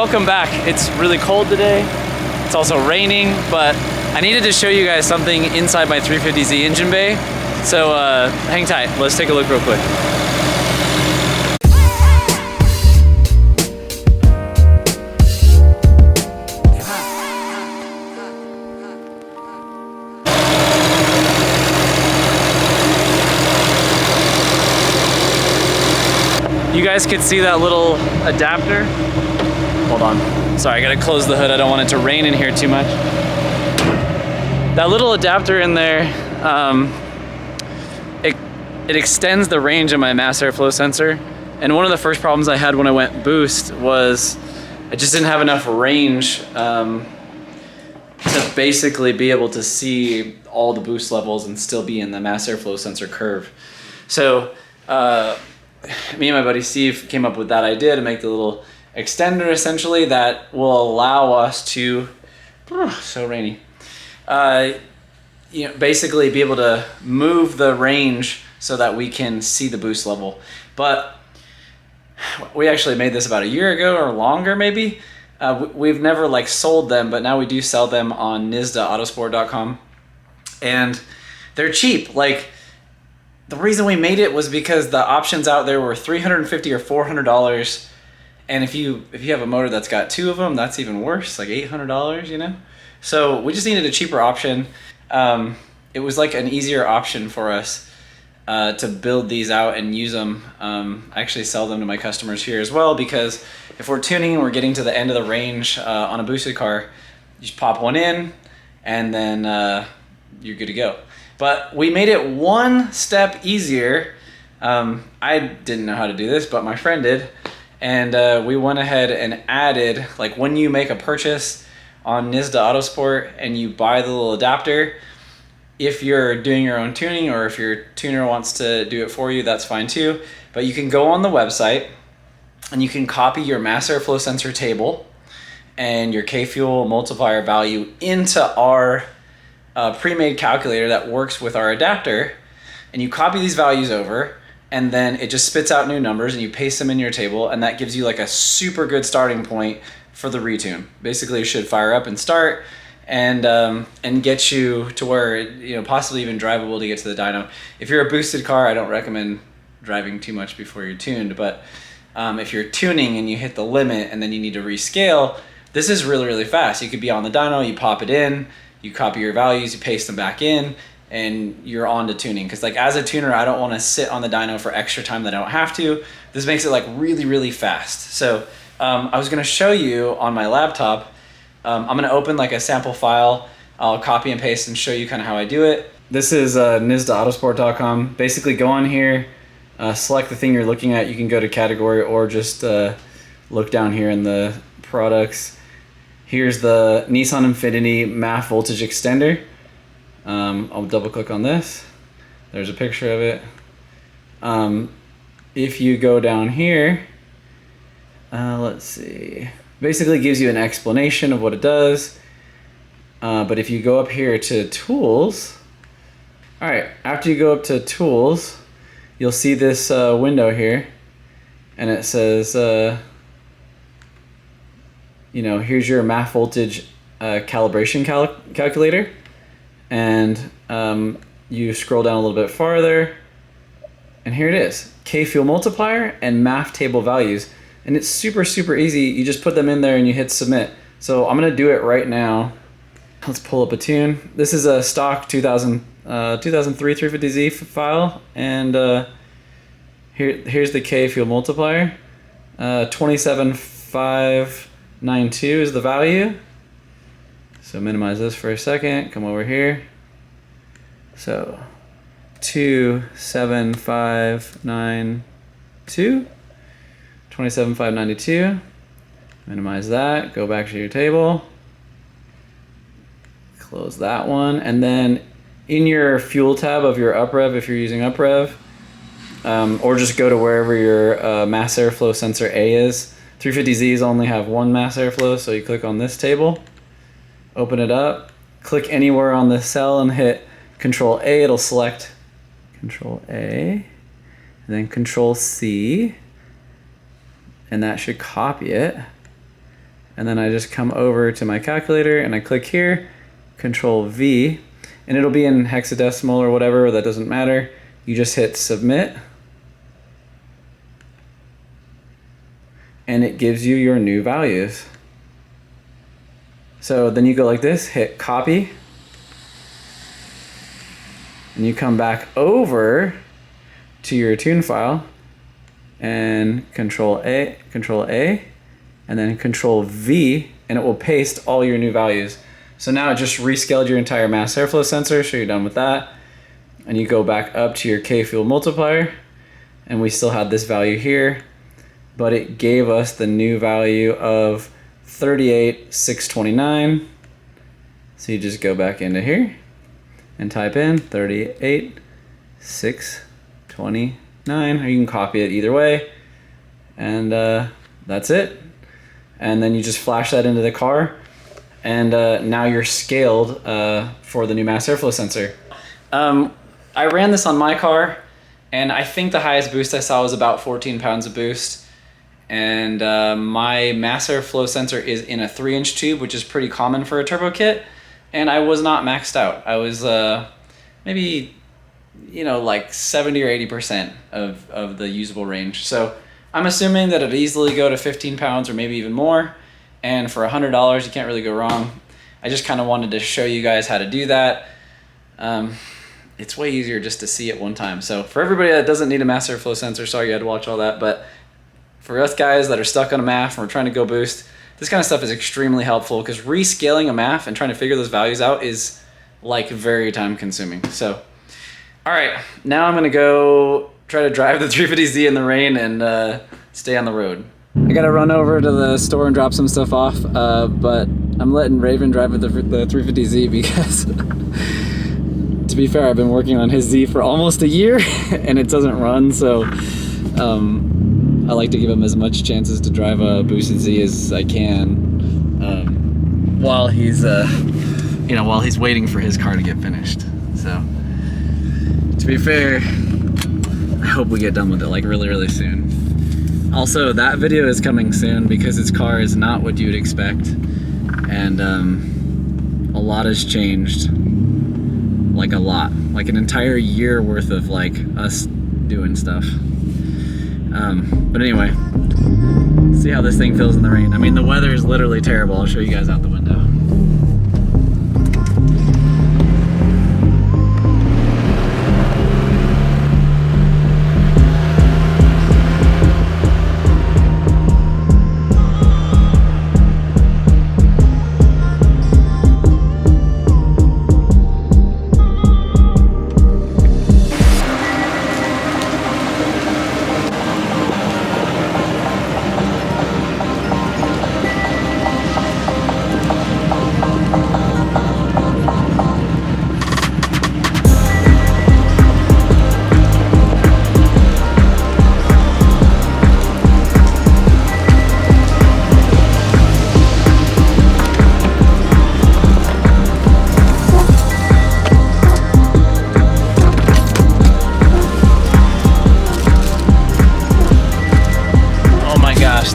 welcome back. It's really cold today. It's also raining, but I needed to show you guys something inside my 350Z engine bay. So hang tight, let's take a look real quick. You guys could see that little adapter. Hold on. Sorry, I gotta close the hood. I don't want it to rain in here too much. That little adapter in there, it extends the range of my mass airflow sensor. And one of the first problems I had when I went boost was I just didn't have enough range to basically be able to see all the boost levels and still be in the mass airflow sensor curve. So, me and my buddy Steve came up with that idea to make the little extender essentially that will allow us to, so rainy, basically be able to move the range so that we can see the boost level. But we actually made this about a year ago or longer maybe. We've never like sold them, but now we do sell them on nissan.autosport.com, and they're cheap. Like, the reason we made it was because the options out there were $350 or $400, and if you have a motor that's got two of them, that's even worse, like $800, you know. So we just needed a cheaper option. It was like an easier option for us to build these out and use them. I actually sell them to my customers here as well, because if we're tuning and we're getting to the end of the range on a boosted car, you just pop one in and then you're good to go. But we made it one step easier. I didn't know how to do this, but my friend did. And we went ahead and added, like, when you make a purchase on Nisda Autosport and you buy the little adapter, if you're doing your own tuning or if your tuner wants to do it for you, that's fine too. But you can go on the website and you can copy your mass airflow sensor table and your K-fuel multiplier value into our pre-made calculator that works with our adapter, and you copy these values over, and then it just spits out new numbers and you paste them in your table, and that gives you like a super good starting point for the retune. Basically, it should fire up and start and get you to where, you know, possibly even drivable to get to the dyno. If you're a boosted car, I don't recommend driving too much before you're tuned, but if you're tuning and you hit the limit and then you need to rescale, this is really, really fast. You could be on the dyno, you pop it in, you copy your values, you paste them back in, and you're on to tuning. Because like, as a tuner, I don't want to sit on the dyno for extra time that I don't have to. This makes it like really, really fast. So I was going to show you on my laptop. I'm going to open like a sample file. I'll copy and paste and show you kind of how I do it. This is nisdaautosport.com. Basically, go on here, select the thing you're looking at. You can go to category or just look down here in the products. Here's the Nissan Infiniti MAF voltage extender. I'll double click on this. There's a picture of it. If you go down here, let's see. Basically gives you an explanation of what it does. But if you go up here to tools, all right, after you go up to tools, you'll see this window here, and it says, here's your MAF voltage calibration calculator. And you scroll down a little bit farther, and here it is, K-fuel multiplier and MAF table values. And it's super, super easy. You just put them in there and you hit submit. So I'm gonna do it right now. Let's pull up a tune. This is a stock 2003 350Z file, and here's the K-fuel multiplier. 27592 is the value. So minimize this for a second, come over here. So 27592, 27592, minimize that, go back to your table, close that one, and then in your fuel tab of your uprev, if you're using uprev, or just go to wherever your mass airflow sensor A is. 350Zs only have one mass airflow, so you click on this table, open it up, click anywhere on the cell and hit Control A. It'll select Control A, and then Control C, and that should copy it. and then I just come over to my calculator and I click here, Control V, and it'll be in hexadecimal or whatever, that doesn't matter. You just hit submit, and it gives you your new values. So then you go like this, hit copy, and you come back over to your tune file and Control A, and then Control V, and it will paste all your new values. So now it just rescaled your entire mass airflow sensor, so you're done with that. And you go back up to your K-fuel multiplier, and we still had this value here, but it gave us the new value of 38,629. So you just go back into here and type in 38,629, or you can copy it either way, and that's it. And then you just flash that into the car, and now you're scaled for the new mass airflow sensor. I ran this on my car, and I think the highest boost I saw was about 14 pounds of boost. And my mass airflow sensor is in a 3-inch tube, which is pretty common for a turbo kit. And I was not maxed out. I was maybe, like 70 or 80% of the usable range. So I'm assuming that it'd easily go to 15 pounds or maybe even more. And for $100, you can't really go wrong. I just kind of wanted to show you guys how to do that. It's way easier just to see it one time. So for everybody that doesn't need a mass airflow sensor, sorry you had to watch all that, but for us guys that are stuck on a MAF and we're trying to go boost, this kind of stuff is extremely helpful, because rescaling a MAF and trying to figure those values out is like very time consuming. So, all right, now I'm gonna go try to drive the 350Z in the rain and stay on the road. I gotta run over to the store and drop some stuff off, but I'm letting Raven drive with the 350Z because to be fair, I've been working on his Z for almost a year and it doesn't run, so I like to give him as much chances to drive a boosted Z as I can while he's while he's waiting for his car to get finished. So to be fair, I hope we get done with it like really soon. Also, that video is coming soon because his car is not what you'd expect, and a lot has changed. Like a lot, like an entire year worth of like us doing stuff. But anyway, see how this thing feels in the rain. I mean, the weather is literally terrible. I'll show you guys out the window.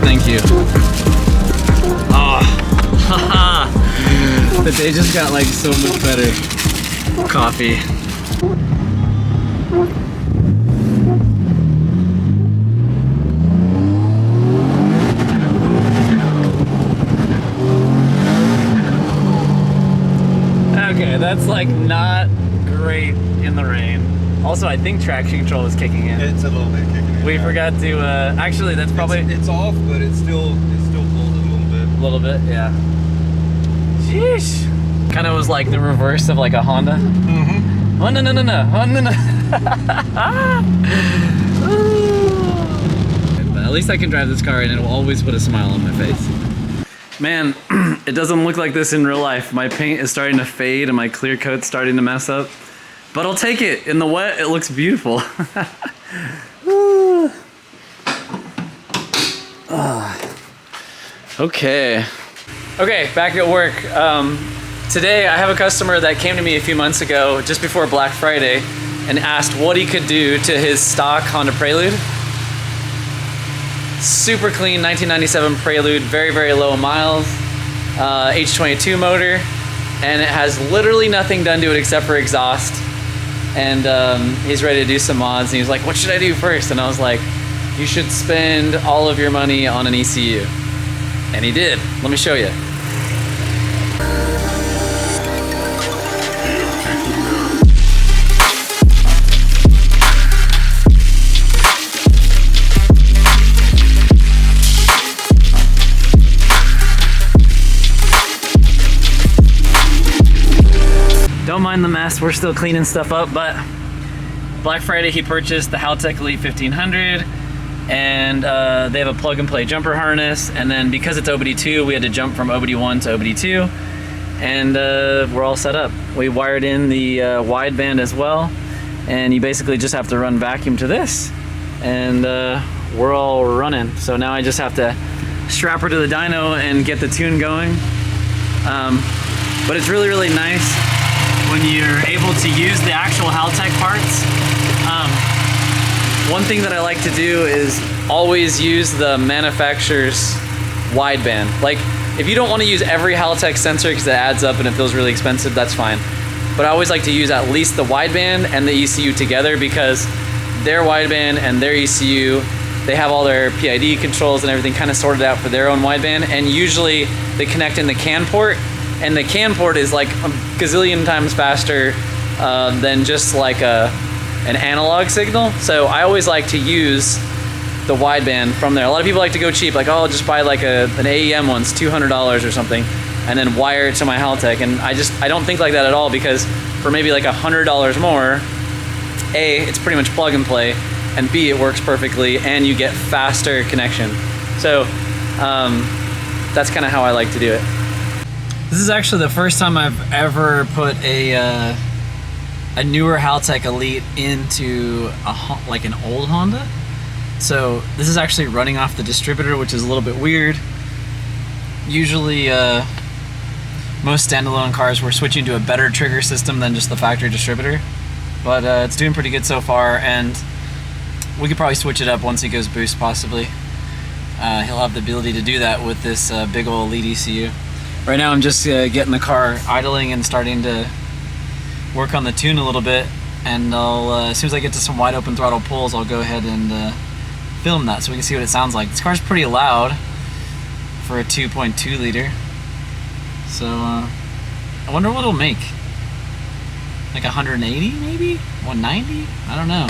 Thank you. Oh, the day just got like so much better. Coffee. Okay, that's like not great in the rain. Also, I think traction control is kicking in. It's a little bit kicking in. We forgot to, actually that's probably... It's off, but it's still pulled a little bit. A little bit, yeah. Sheesh. Kind of was like the reverse of like a Honda. Mm-hmm. Oh, no. Oh, no. But at least I can drive this car and it'll always put a smile on my face. Man, it doesn't look like this in real life. My paint is starting to fade and my clear coat's starting to mess up. But I'll take it. In the wet, it looks beautiful. Okay, back at work. Today I have a customer that came to me a few months ago, just before Black Friday, and asked what he could do to his stock Honda Prelude. Super clean 1997 Prelude, very, very low miles, H22 motor, and it has literally nothing done to it except for exhaust. And he's ready to do some mods, and he was like, what should I do first? And I was like, you should spend all of your money on an ECU. And he did. Let me show you. Don't mind the mess, we're still cleaning stuff up, but Black Friday he purchased the Haltech Elite 1500, and they have a plug and play jumper harness, and then because it's OBD2, we had to jump from OBD1 to OBD2, and we're all set up. We wired in the wideband as well, and you basically just have to run vacuum to this, and we're all running. So now I just have to strap her to the dyno and get the tune going. But it's really, really nice when you're able to use the actual Haltech parts. One thing that I like to do is always use the manufacturer's wideband. Like, if you don't want to use every Haltech sensor because it adds up and it feels really expensive, that's fine. But I always like to use at least the wideband and the ECU together, because their wideband and their ECU, they have all their PID controls and everything kind of sorted out for their own wideband, and usually they connect in the CAN port, and the CAN port is like a gazillion times faster than just like an analog signal. So I always like to use the wideband from there. A lot of people like to go cheap, like, oh, I'll just buy like an AEM one's $200 or something, and then wire it to my Haltech. And I don't think like that at all, because for maybe like $100 more, A, it's pretty much plug and play, and B, it works perfectly, and you get faster connection. So that's kind of how I like to do it. This is actually the first time I've ever put a newer Haltech Elite into like an old Honda. So this is actually running off the distributor, which is a little bit weird. Usually most standalone cars we're switching to a better trigger system than just the factory distributor, but it's doing pretty good so far, and we could probably switch it up once he goes boost, possibly. He'll have the ability to do that with this big old Elite ECU. Right now I'm just getting the car idling and starting to work on the tune a little bit, and I'll as soon as I get to some wide open throttle pulls, I'll go ahead and film that so we can see what it sounds like. This car's pretty loud for a 2.2 liter, so I wonder what it'll make. Like 180 maybe? 190? I don't know.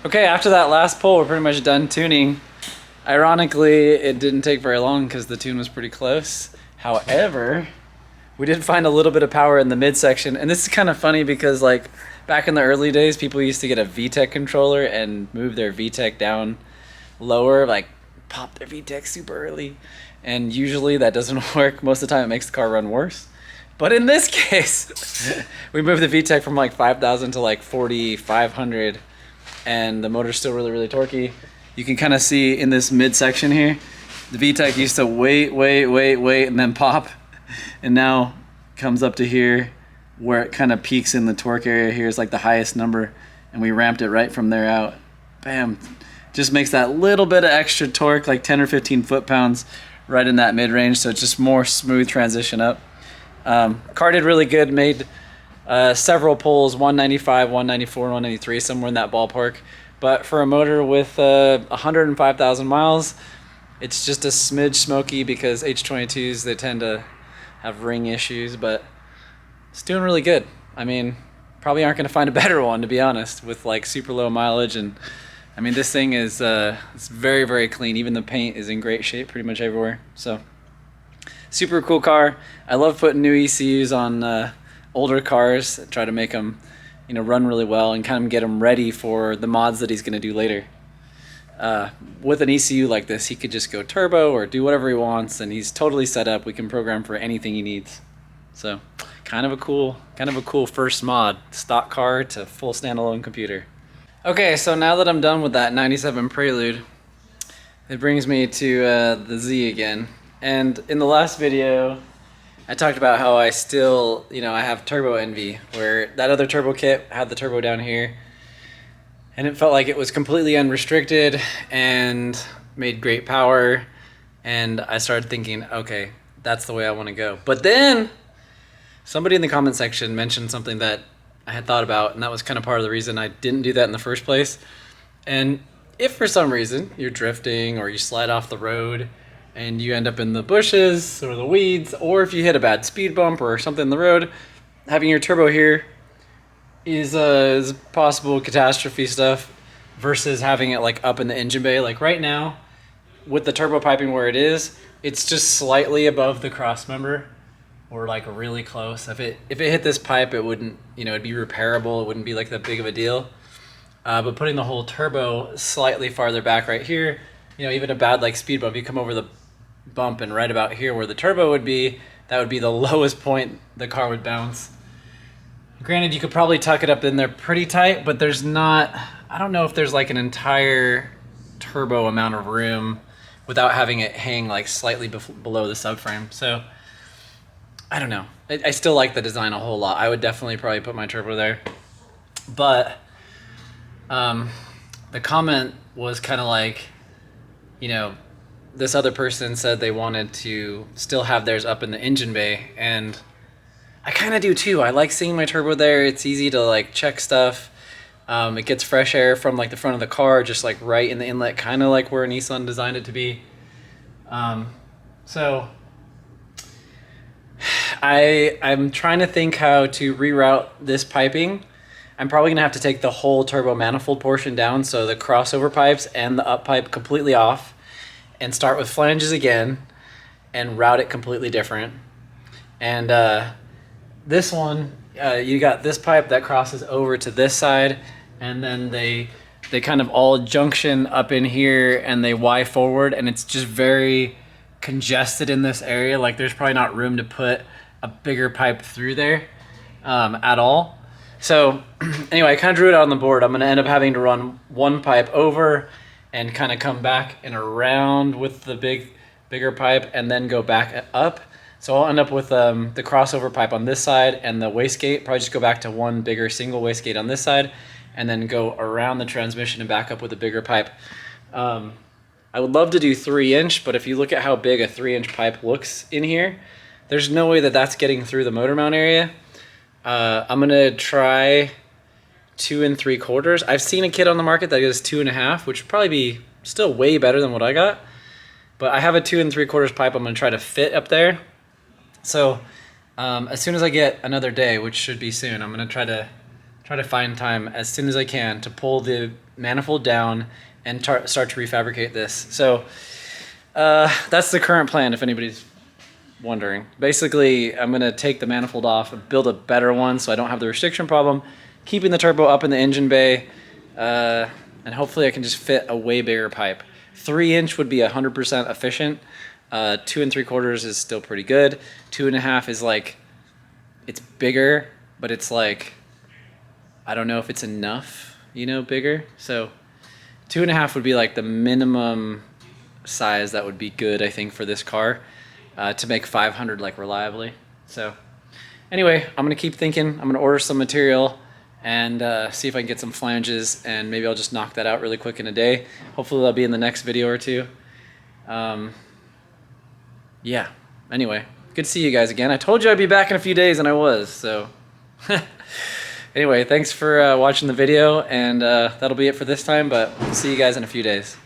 Okay, after that last pull, we're pretty much done tuning. Ironically, it didn't take very long because the tune was pretty close. However, we did find a little bit of power in the midsection, and this is kind of funny because, like, back in the early days, people used to get a VTEC controller and move their VTEC down lower, like pop their VTEC super early, and usually that doesn't work. Most of the time it makes the car run worse. But in this case, we moved the VTEC from like 5,000 to like 4,500, and the motor's still really, really torquey. You can kind of see in this midsection here, the VTEC used to wait, and then pop, and now comes up to here where it kind of peaks in the torque area. Here is like the highest number, and we ramped it right from there out. Bam. Just makes that little bit of extra torque, like 10 or 15 foot-pounds, right in that mid-range, so it's just more smooth transition up. Car did really good, made several pulls, 195, 194, 193, somewhere in that ballpark. But for a motor with 105,000 miles, it's just a smidge smoky because H22s, they tend to have ring issues, but it's doing really good. I mean, probably aren't going to find a better one, to be honest, with like super low mileage. And I mean, this thing is it's very, very clean. Even the paint is in great shape pretty much everywhere. So super cool car. I love putting new ECUs on older cars, try to make them, you know, run really well and kind of get them ready for the mods that he's going to do later. With an ECU like this, he could just go turbo or do whatever he wants, and he's totally set up. We can program for anything he needs. So kind of a cool first mod, stock car to full standalone computer. Okay, so now that I'm done with that 97 Prelude, it brings me to the Z again. And in the last video, I talked about how I still, I have turbo envy, where that other turbo kit had the turbo down here, and it felt like it was completely unrestricted and made great power, and I started thinking, okay, that's the way I want to go. But then somebody in the comment section mentioned something that I had thought about, and that was kind of part of the reason I didn't do that in the first place. And if for some reason you're drifting or you slide off the road and you end up in the bushes or the weeds, or if you hit a bad speed bump or something in the road, having your turbo here is possible catastrophe stuff versus having it like up in the engine bay. Like right now, with the turbo piping where it is, it's just slightly above the cross member, or like really close. If it hit this pipe, it wouldn't, it'd be repairable. It wouldn't be like that big of a deal. But putting the whole turbo slightly farther back right here, even a bad like speed bump, you come over the bump and right about here where the turbo would be, that would be the lowest point the car would bounce. Granted, you could probably tuck it up in there pretty tight, but there's not, I don't know if there's like an entire turbo amount of room without having it hang like slightly below the subframe. So I don't know. I still like the design a whole lot. I would definitely probably put my turbo there. But the comment was kind of like, this other person said they wanted to still have theirs up in the engine bay, and I kind of do too. I like seeing my turbo there. It's easy to like check stuff. It gets fresh air from like the front of the car, just like right in the inlet, kind of like where Nissan designed it to be. So I'm trying to think how to reroute this piping. I'm probably gonna have to take the whole turbo manifold portion down, so the crossover pipes and the up pipe completely off, and start with flanges again and route it completely different. And this one, you got this pipe that crosses over to this side, and then they kind of all junction up in here and they Y forward, and it's just very congested in this area. Like there's probably not room to put a bigger pipe through there at all. So anyway, I kind of drew it out on the board. I'm gonna end up having to run one pipe over and kind of come back and around with the bigger pipe and then go back up. So I'll end up with the crossover pipe on this side and the wastegate. Probably just go back to one bigger single wastegate on this side and then go around the transmission and back up with a bigger pipe. I would love to do 3-inch, but if you look at how big a 3-inch pipe looks in here, there's no way that that's getting through the motor mount area. I'm gonna try 2 3/4. I've seen a kit on the market that is 2.5, which would probably be still way better than what I got. But I have a 2 3/4 pipe I'm gonna try to fit up there. So as soon as I get another day, which should be soon, I'm gonna try to find time as soon as I can to pull the manifold down and start to refabricate this. So that's the current plan, if anybody's wondering. Basically, I'm gonna take the manifold off and build a better one so I don't have the restriction problem, keeping the turbo up in the engine bay, and hopefully I can just fit a way bigger pipe. 3-inch would be 100% efficient. 2 3/4 is still pretty good. 2.5 is like, it's bigger, but it's like, I don't know if it's enough, bigger. So 2.5 would be like the minimum size that would be good, I think, for this car to make 500 like reliably. So anyway, I'm gonna keep thinking. I'm gonna order some material and see if I can get some flanges, and maybe I'll just knock that out really quick in a day. Hopefully that'll be in the next video or two. Yeah, anyway, good to see you guys again. I told you I'd be back in a few days, and I was, so. Anyway, thanks for watching the video, and that'll be it for this time, but we'll see you guys in a few days.